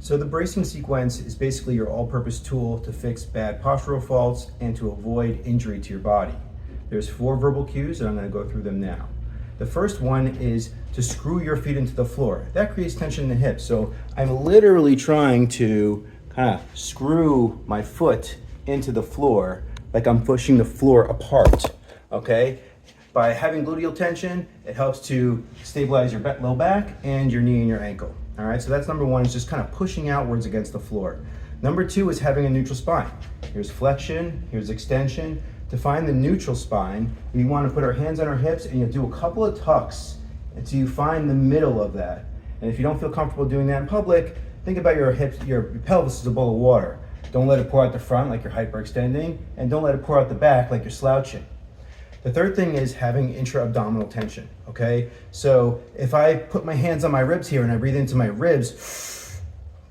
So the bracing sequence is basically your all-purpose tool to fix bad postural faults and to avoid injury to your body. There's 4 verbal cues and I'm going to go through them now. The first one is to screw your feet into the floor. That creates tension in the hips. So I'm literally trying to kind of screw my foot into the floor like I'm pushing the floor apart, okay? By having gluteal tension, it helps to stabilize your low back and your knee and your ankle. All right, so that's number 1, is just kind of pushing outwards against the floor. Number 2 is having a neutral spine. Here's flexion, here's extension. To find the neutral spine, we want to put our hands on our hips and you'll do a couple of tucks until you find the middle of that. And if you don't feel comfortable doing that in public, think about your hips, your pelvis is a bowl of water. Don't let it pour out the front like you're hyperextending, and don't let it pour out the back like you're slouching. The third thing is having intra-abdominal tension, okay? So if I put my hands on my ribs here and I breathe into my ribs,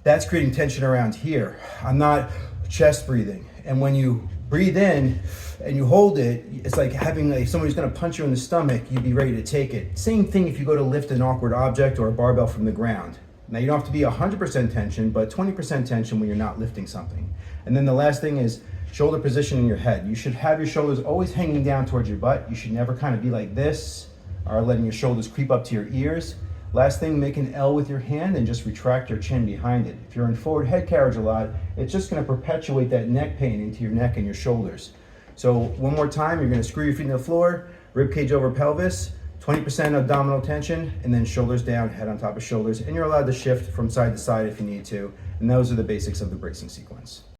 that's creating tension around here. I'm not chest breathing. And when you breathe in and you hold it, it's like having somebody who's gonna punch you in the stomach, you'd be ready to take it. Same thing if you go to lift an awkward object or a barbell from the ground. Now you don't have to be 100% tension, but 20% tension when you're not lifting something. And then the last thing is shoulder position in your head. You should have your shoulders always hanging down towards your butt. You should never kind of be like this or letting your shoulders creep up to your ears. Last thing, make an L with your hand and just retract your chin behind it. If you're in forward head carriage a lot, it's just going to perpetuate that neck pain into your neck and your shoulders. So one more time, you're going to screw your feet to the floor, rib cage over pelvis, 20% abdominal tension, and then shoulders down, head on top of shoulders, and you're allowed to shift from side to side if you need to. And those are the basics of the bracing sequence.